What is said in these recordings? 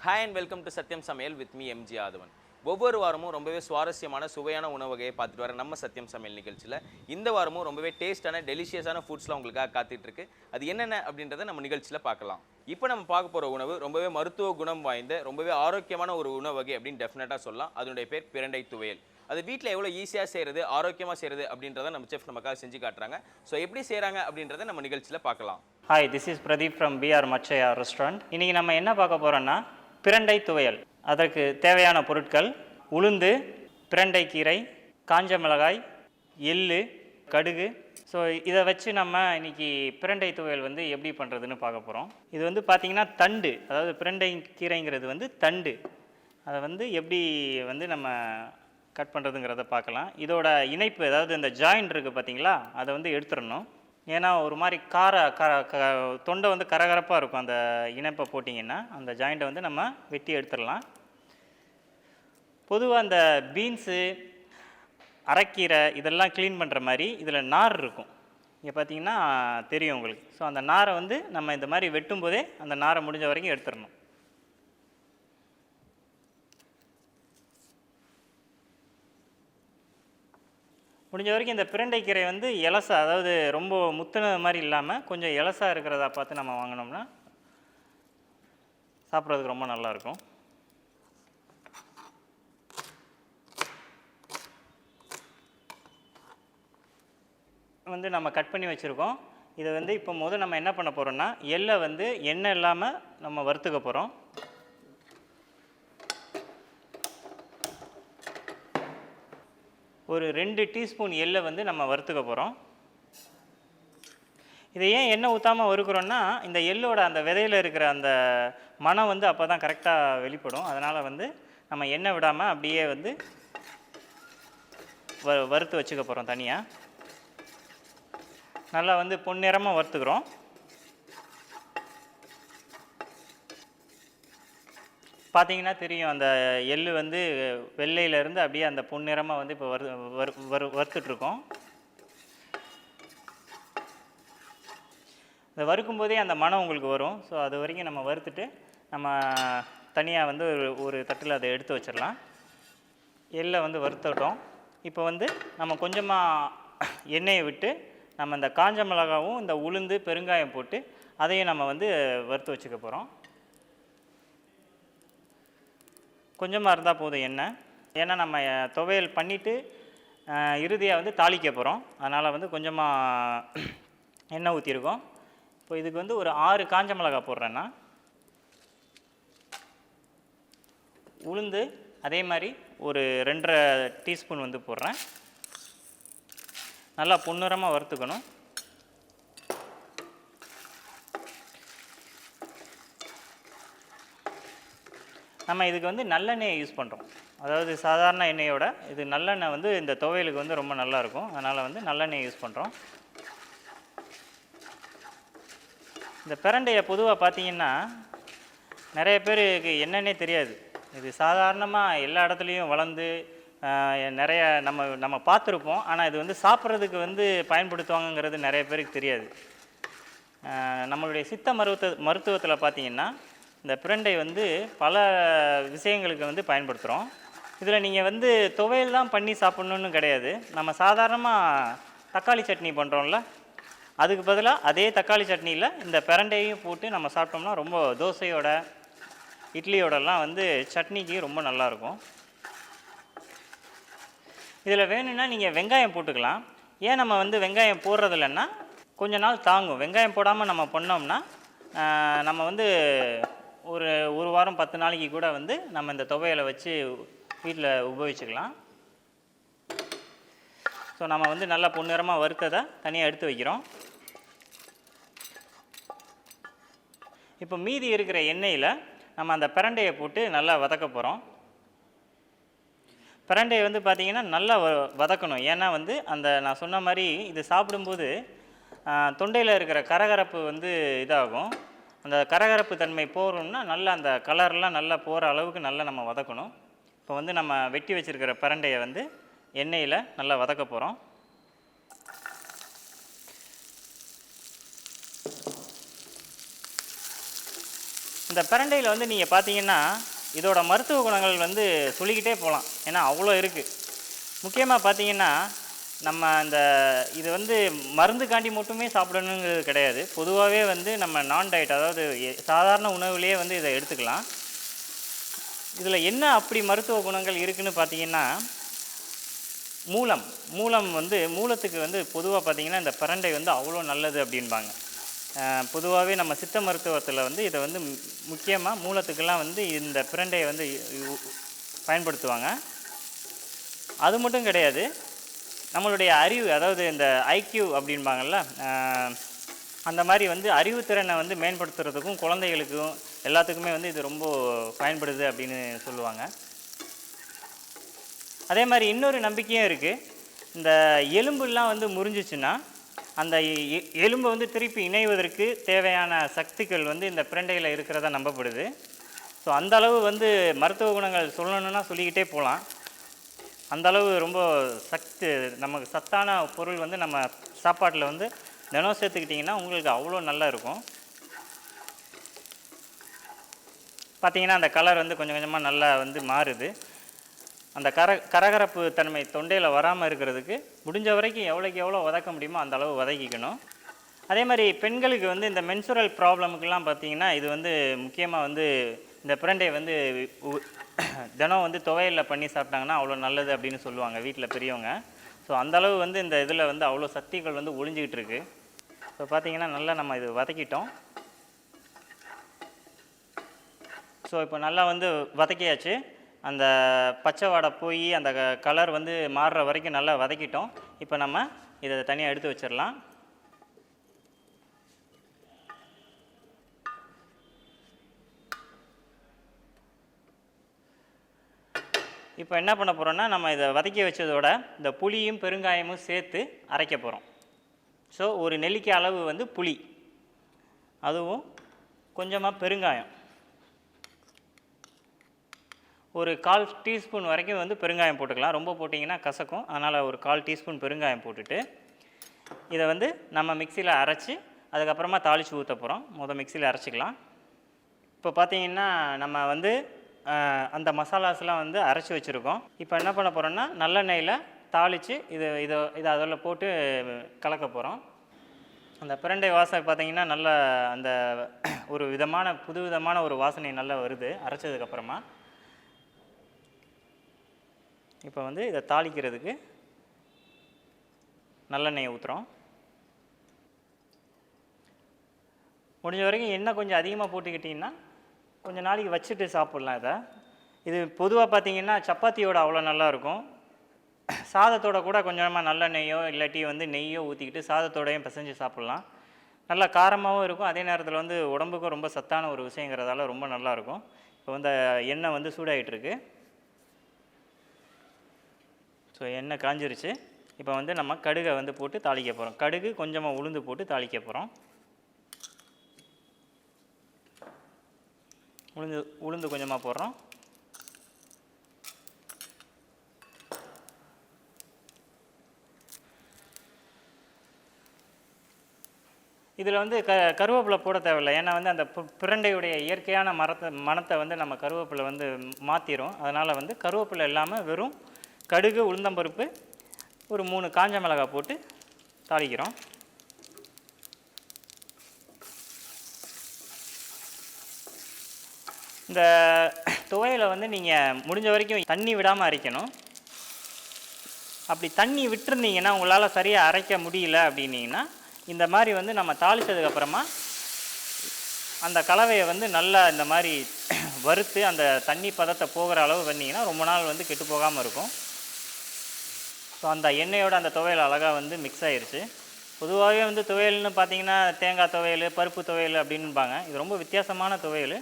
Hi and welcome to சத்யம் சமையல் with me MG ஆதவன். ஒவ்வொரு வாரமும் ரொம்பவே சுவாரஸ்யமான சுவையான உணவு வகையை பார்த்துட்டு வர நம்ம சத்யம் சமையல் நிகழ்ச்சியில் இந்த வாரமும் ரொம்பவே டேஸ்டான டெலிஷியஸான ஃபுட்ஸ்லாம் உங்களுக்காக காத்துட்டு இருக்கு. அது என்னென்ன அப்படின்றத நம்ம நிகழ்ச்சியில் பார்க்கலாம். இப்போ நம்ம பார்க்க போகிற உணவு ரொம்பவே மருத்துவ குணம் வாய்ந்த ரொம்பவே ஆரோக்கியமான ஒரு உணவு வகை அப்படின்னு டெஃபினட்டாக சொல்லலாம். அதனுடைய பேர் பிரண்டை துவையல். அது வீட்டில் எவ்வளோ ஈஸியாக செய்கிறது, ஆரோக்கியமாக செய்கிறது அப்படின்றத நம்ம செஃப் நமக்காக செஞ்சு காட்டுறாங்க. ஸோ எப்படி செய்கிறாங்க அப்படின்றத நம்ம நிகழ்ச்சியில் பார்க்கலாம். Hi, this is Pradeep from PR Machaiah restaurant. இன்றைக்கி நம்ம என்ன பார்க்க போகிறோன்னா பிரண்டை துவையல். அதற்கு தேவையான பொருட்கள்: உளுந்து, பிரண்டை கீரை, காஞ்ச மிளகாய், எள்ளு, கடுகு. ஸோ இதை வச்சு நம்ம இன்றைக்கி பிரண்டை துவையல் வந்து எப்படி பண்ணுறதுன்னு பார்க்க போகிறோம். இது வந்து பார்த்திங்கன்னா தண்டு, அதாவது பிரண்டை கீரைங்கிறது வந்து தண்டு. அதை வந்து எப்படி வந்து நம்ம கட் பண்ணுறதுங்கிறத பார்க்கலாம். இதோட இணைப்பு, அதாவது இந்த ஜாயிண்ட் இருக்குது பார்த்திங்களா, அதை வந்து எடுத்துடணும். ஏன்னா ஒரு மாதிரி தொண்டை வந்து கரகரப்பாக இருக்கும். அந்த இணைப்பை போட்டிங்கன்னா அந்த ஜாயிண்ட்டை வந்து நம்ம வெட்டி எடுத்துடலாம். பொதுவாக அந்த பீன்ஸு, அரைக்கீரை இதெல்லாம் க்ளீன் பண்ணுற மாதிரி இதில் நார் இருக்கும். இங்கே பார்த்திங்கன்னா தெரியும் உங்களுக்கு. ஸோ அந்த நாரை வந்து நம்ம இந்த மாதிரி வெட்டும் போதே அந்த நாரை முடிஞ்ச வரைக்கும் எடுத்துடணும். முடிஞ்ச வரைக்கும் இந்த பிரண்டைக்கீரை வந்து இலசா, அதாவது ரொம்ப முத்துன மாதிரி இல்லாமல் கொஞ்சம் இலசா இருக்கிறதா பார்த்து நம்ம வாங்கினோம்னா சாப்பிட்றதுக்கு ரொம்ப நல்லாயிருக்கும். வந்து நம்ம கட் பண்ணி வச்சுருக்கோம். இதை வந்து இப்போ நம்ம என்ன பண்ண போகிறோம்னா, எள்ளை வந்து எண்ணெய் இல்லாமல் நம்ம வறுத்துக்க போகிறோம். ஒரு 2 டீஸ்பூன் எள்ளை வந்து நம்ம வறுத்துக்க போகிறோம். இதை ஏன் எண்ணெய் ஊற்றாமல் வறுக்கிறோன்னா, இந்த எள்ளோட அந்த விதையில் இருக்கிற அந்த மனம் வந்து அப்போ தான் கரெக்டாக வெளிப்படும். அதனால் வந்து நம்ம எண்ணெய் விடாமல் அப்படியே வந்து வறுத்து வச்சுக்க போகிறோம் தனியாக. நல்லா வந்து பொன்னிறமாக வறுத்துக்கிறோம். பார்த்தீங்கன்னா தெரியும், அந்த எள்ளு வந்து வெள்ளையிலேருந்து அப்படியே அந்த பொன்னிறமாக வந்து இப்போ வறுத்துட்ருக்கோம். இந்த வறுக்கும்போதே அந்த மனம் உங்களுக்கு வரும். ஸோ அது வரைக்கும் நம்ம வறுத்துட்டு நம்ம தனியாக வந்து ஒரு தட்டில் அதை எடுத்து வச்சிடலாம். எள்ளை வந்து வறுத்துட்டோம். இப்போ வந்து நம்ம கொஞ்சமாக எண்ணெயை விட்டு நம்ம இந்த காஞ்ச மிளகாவும் இந்த உளுந்து, பெருங்காயம் போட்டு அதையும் நம்ம வந்து வறுத்து வச்சுக்க போகிறோம். கொஞ்சமாக இருந்தால் போதும் எண்ணெய். ஏன்னா நம்ம துவையல் பண்ணிவிட்டு இறுதியாக வந்து தாளிக்க போகிறோம். அதனால் வந்து கொஞ்சமாக எண்ணெய் ஊற்றிருக்கோம். இப்போ இதுக்கு வந்து ஒரு 6 காஞ்ச மிளகாய் போடுறேன்னா, உளுந்து அதே மாதிரி ஒரு 2.5 டீஸ்பூன் வந்து போடுறேன். நல்லா பொன்னிறமாக வறுத்துக்கணும். நம்ம இதுக்கு வந்து நல்லெண்ணெயை யூஸ் பண்ணுறோம். அதாவது சாதாரண எண்ணெயோட இது நல்லெண்ணெய் வந்து இந்த துவையலுக்கு வந்து ரொம்ப நல்லாயிருக்கும். அதனால் வந்து நல்லெண்ணெயை யூஸ் பண்ணுறோம். இந்த பிரண்டையை பொதுவாக பார்த்திங்கன்னா நிறைய பேருக்கு என்னன்னே தெரியாது. இது சாதாரணமாக எல்லா இடத்துலையும் வளர்ந்து நிறைய நம்ம பார்த்துருப்போம். ஆனால் இது வந்து சாப்பிட்றதுக்கு வந்து பயன்படுத்துவாங்கங்கிறது நிறைய பேருக்கு தெரியாது. நம்மளுடைய சித்த மருத்துவத்தில் பார்த்திங்கன்னா இந்த பிரண்டை வந்து பல விஷயங்களுக்கு வந்து பயன்படுத்துகிறோம். இதில் நீங்கள் வந்து துவையல் தான் பண்ணி சாப்பிட்ணுன்னு கிடையாது. நம்ம சாதாரணமாக தக்காளி சட்னி பண்ணுறோம்ல, அதுக்கு பதிலாக அதே தக்காளி சட்னியில் இந்த பிரண்டையும் போட்டு நம்ம சாப்பிட்டோம்னா ரொம்ப தோசையோட, இட்லியோடலாம் வந்து சட்னிக்கு ரொம்ப நல்லாயிருக்கும். இதில் வேணும்னா நீங்கள் வெங்காயம் போட்டுக்கலாம். ஏன் நம்ம வந்து வெங்காயம் போடுறது இல்லைன்னா, கொஞ்ச நாள் தாங்கும். வெங்காயம் போடாமல் நம்ம பண்ணோம்னா நம்ம வந்து ஒரு வாரம் 10 நாளைக்கு கூட வந்து நம்ம இந்த துவையலை வச்சு வீட்டில் உபயோகிச்சுக்கலாம். ஸோ நம்ம வந்து நல்லா பொன்னிறமாக வறுத்ததை தனியாக எடுத்து வைக்கிறோம். இப்போ மீதி இருக்கிற எண்ணெயில் நம்ம அந்த பிரண்டையை போட்டு நல்லா வதக்க போகிறோம். பிரண்டையை வந்து பார்த்திங்கன்னா நல்லா வதக்கணும். ஏன்னா வந்து அந்த நான் சொன்ன மாதிரி இது சாப்பிடும்போது தொண்டையில் இருக்கிற கரகரப்பு வந்து இதாகும். அந்த கரகரப்பு தன்மை போகிறோம்னா நல்லா அந்த கலர்லாம் நல்லா போகிற அளவுக்கு நல்லா நம்ம வதக்கணும். இப்போ வந்து நம்ம வெட்டி வச்சுருக்கிற பிரண்டையை வந்து எண்ணெயில் நல்லா வதக்க போகிறோம். இந்த பிரண்டையில் வந்து நீங்கள் பார்த்தீங்கன்னா இதோட மருத்துவ குணங்கள் வந்து சொல்லிக்கிட்டே போகலாம். ஏன்னா அவ்வளோ இருக்குது. முக்கியமாக பார்த்தீங்கன்னா நம்ம இது வந்து மருந்துக்காண்டி மட்டுமே சாப்பிடணுங்கிறது கிடையாது. பொதுவாகவே வந்து நம்ம நான் டயட், அதாவது சாதாரண உணவுலேயே வந்து இதை எடுத்துக்கலாம். இதில் என்ன அப்படி மருத்துவ குணங்கள் இருக்குதுன்னு பார்த்தீங்கன்னா, மூலம் வந்து மூலத்துக்கு வந்து பொதுவாக பார்த்தீங்கன்னா இந்த பிரண்டை வந்து அவ்வளோ நல்லது அப்படின்பாங்க. பொதுவாகவே நம்ம சித்த மருத்துவத்தில் வந்து இதை வந்து முக்கியமாக மூலத்துக்கெல்லாம் வந்து இந்த பிரண்டையை வந்து பயன்படுத்துவாங்க. அது மட்டும் கிடையாது, நம்மளுடைய அறிவு, அதாவது இந்த ஐக்யூ அப்படின்பாங்கள்ல, அந்த மாதிரி வந்து அறிவுத்திறனை வந்து மேம்படுத்துறதுக்கும் குழந்தைகளுக்கும் எல்லாத்துக்குமே வந்து இது ரொம்ப பயன்படுது அப்படின்னு சொல்லுவாங்க. அதே மாதிரி இன்னொரு நம்பிக்கையும் இருக்குது. இந்த எலும்புலாம் வந்து முறிஞ்சிச்சுன்னா அந்த எலும்பை வந்து திருப்பி இணைவதற்கு தேவையான சக்திகள் வந்து இந்த பிரண்டையில் இருக்கிறதா நம்பப்படுது. ஸோ அந்தளவு வந்து மருத்துவ குணங்கள் சொல்லணுன்னா சொல்லிக்கிட்டே போகலாம். அந்தளவு ரொம்ப நமக்கு சத்தான பொருள் வந்து நம்ம சாப்பாட்டில் வந்து தினம் சேர்த்துக்கிட்டிங்கன்னா உங்களுக்கு அவ்வளோ நல்லா இருக்கும். பார்த்திங்கன்னா அந்த கலர் வந்து கொஞ்சம் கொஞ்சமாக நல்லா வந்து மாறுது. அந்த கரகரப்பு தன்மை தொண்டையில் வராமல் இருக்கிறதுக்கு முடிஞ்ச வரைக்கும் எவ்வளோக்கு எவ்வளோ வதக்க முடியுமோ அந்த அளவு வதக்கிக்கணும். அதே மாதிரி பெண்களுக்கு வந்து இந்த மென்சுரல் ப்ராப்ளமுக்கெல்லாம் பார்த்திங்கன்னா இது வந்து முக்கியமாக வந்து இந்த பிரண்டையை வந்து தினம் வந்து துவையலில் பண்ணி சாப்பிட்டாங்கன்னா அவ்வளோ நல்லது அப்படின்னு சொல்லுவாங்க வீட்டில் பெரியவங்க. ஸோ அந்தளவு வந்து இந்த இதில் வந்து அவ்வளோ சக்திகள் வந்து ஒளிஞ்சிக்கிட்டு இருக்குது. ஸோ பார்த்திங்கன்னா நல்லா நம்ம இது வதக்கிட்டோம். ஸோ இப்போ நல்லா வந்து வதக்கியாச்சு. அந்த பச்சை வாடை போய் அந்த கலர் வந்து மாறுற வரைக்கும் நல்லா வதக்கிட்டோம். இப்போ நம்ம இதை தனியாக எடுத்து வச்சிடலாம். இப்போ என்ன பண்ண போகிறோன்னா, நம்ம இதை வதக்கி வச்சதோட இந்த புளியும் பெருங்காயமும் சேர்த்து அரைக்க போகிறோம். ஸோ ஒரு நெல்லிக்காய் அளவு வந்து புளி, அதுவும் கொஞ்சமாக பெருங்காயம், ஒரு 1/4 டீஸ்பூன் வரைக்கும் வந்து பெருங்காயம் போட்டுக்கலாம். ரொம்ப போட்டிங்கன்னா கசக்கும், அதனால் ஒரு 1/4 டீஸ்பூன் பெருங்காயம் போட்டுட்டு இதை வந்து நம்ம மிக்சியில் அரைச்சி அதுக்கப்புறமா தாளித்து ஊற்ற போகிறோம். மிக்சியில் அரைச்சிக்கலாம். இப்போ பார்த்திங்கன்னா நம்ம வந்து அந்த மசாலாஸ்லாம் வந்து அரைச்சி வச்சுருக்கோம். இப்போ என்ன பண்ண போகிறோன்னா, நல்லெண்ணெயில் தாளித்து இதை அதில் போட்டு கலக்க போகிறோம். அந்த பிரண்டை வாசனை பார்த்திங்கன்னா நல்ல அந்த ஒரு புது விதமான ஒரு வாசனை நல்லா வருது அரைச்சதுக்கப்புறமா. இப்போ வந்து இதை தாளிக்கிறதுக்கு நல்லெண்ணெயை ஊற்றுறோம். முடிஞ்ச வரைக்கும் எண்ணெய் கொஞ்சம் அதிகமாக போட்டுக்கிட்டிங்கன்னா கொஞ்சம் நாளைக்கு வச்சுட்டு சாப்பிட்லாம். இது பொதுவாக பார்த்திங்கன்னா சப்பாத்தியோட அவ்வளோ நல்லாயிருக்கும். சாதத்தோட கூட கொஞ்சமாக நல்லெண்ணெய்யோ இல்லாட்டி வந்து நெய்யோ ஊற்றிக்கிட்டு சாதத்தோடையும் பிசைஞ்சு சாப்பிட்லாம். நல்லா காரமாகவும் இருக்கும், அதே நேரத்தில் வந்து உடம்புக்கும் ரொம்ப சத்தான ஒரு விஷயங்கிறதால ரொம்ப நல்லாயிருக்கும். இப்போ வந்து எண்ணெய் வந்து சூடாகிட்டுருக்கு. ஸோ எண்ணெய் காஞ்சிருச்சு. இப்போ வந்து நம்ம கடுகை வந்து போட்டு தாளிக்க போகிறோம். கடுகு கொஞ்சமாக உளுந்து போட்டு தாளிக்க போகிறோம். உளுந்து கொஞ்சமாக போடுறோம். இதில் வந்து கருவேப்பிலை போட தேவையில்லை. ஏன்னா வந்து அந்த பிரண்டையுடைய இயற்கையான மணத்தை வந்து நம்ம கருவேப்பிலை வந்து மாற்றிடும். அதனால் வந்து கருவேப்பிலை இல்லாமல் வெறும் கடுகு, உளுந்தம்பருப்பு, ஒரு 3 காஞ்ச மிளகாய் போட்டு தாளிக்கிறோம். இந்த துவையலை வந்து நீங்கள் முடிஞ்ச வரைக்கும் தண்ணி விடாமல் அரைக்கணும். அப்படி தண்ணி விட்டுருந்தீங்கன்னா உங்களால் சரியாக அரைக்க முடியல அப்படின்னீங்கன்னா இந்த மாதிரி வந்து நம்ம தாளித்ததுக்கப்புறமா அந்த கலவையை வந்து நல்லா இந்த மாதிரி வறுத்து அந்த தண்ணி பதத்தை போகிற அளவு பண்ணிங்கன்னா ரொம்ப நாள் வந்து கெட்டு போகாமல் இருக்கும். ஸோ அந்த எண்ணெயோட அந்த துவையல் அழகாக வந்து மிக்ஸ் ஆகிருச்சு. பொதுவாகவே வந்து துவையல்னு பார்த்தீங்கன்னா தேங்காய் துவையல், பருப்பு துவையல் அப்படின்பாங்க. இது ரொம்ப வித்தியாசமான துவையல்.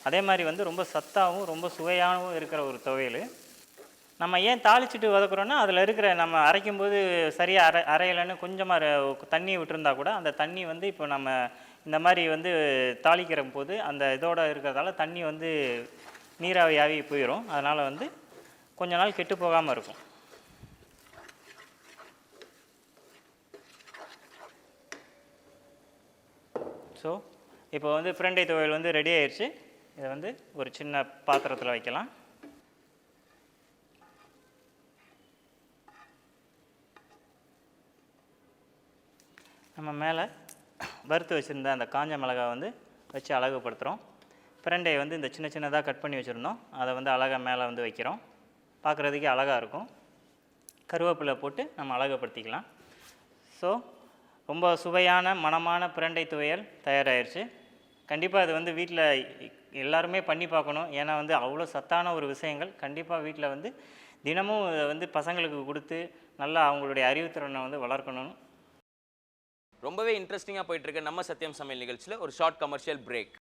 அதே மாதிரி வந்து ரொம்ப சத்தாகவும் ரொம்ப சுவையாகவும் இருக்கிற ஒரு துவையல். நம்ம ஏன் தாளிச்சிட்டு வதக்குறோன்னா, அதில் இருக்கிற நம்ம அரைக்கும்போது சரியாக அரையலைன்னு கொஞ்சமாக தண்ணி விட்டுருந்தா கூட அந்த தண்ணி வந்து இப்போ நம்ம இந்த மாதிரி வந்து தாளிக்கிற போது அந்த இதோடு இருக்கிறதால தண்ணி வந்து நீராவியாகி போயிடும். அதனால் வந்து கொஞ்ச நாள் கெட்டு போகாமல் இருக்கும். ஸோ இப்போ வந்து பிரண்டை துவையல் வந்து ரெடி ஆயிடுச்சு. இதை வந்து ஒரு சின்ன பாத்திரத்தில் வைக்கலாம். நம்ம மேலே வறுத்து வச்சுருந்த அந்த காஞ்ச மிளகாய் வந்து வச்சு அழகுபடுத்துகிறோம். பிரண்டையை வந்து இந்த சின்ன சின்னதாக கட் பண்ணி வச்சுருந்தோம், அதை வந்து அழகாக மேலே வந்து வைக்கிறோம். பார்க்குறதுக்கே அழகாக இருக்கும். கருவேப்பிலை போட்டு நம்ம அழகுபடுத்திக்கலாம். ஸோ ரொம்ப சுவையான மணமான பிரண்டை துவையல் தயாராகிடுச்சு. கண்டிப்பாக இது வந்து வீட்டில் எல்லாருமே பண்ணி பார்க்கணும். ஏன்னா வந்து அவ்வளோ சத்தான ஒரு விஷயங்கள். கண்டிப்பாக வீட்டில் வந்து தினமும் இதை வந்து பசங்களுக்கு கொடுத்து நல்லா அவங்களுடைய அறிவுத்திறனை வந்து வளர்க்கணும். ரொம்பவே இன்ட்ரெஸ்டிங்காக போயிட்டு இருக்க நம்ம சத்தியம் சமையல் நிகழ்ச்சியில் ஒரு ஷார்ட் கமர்ஷியல் பிரேக்.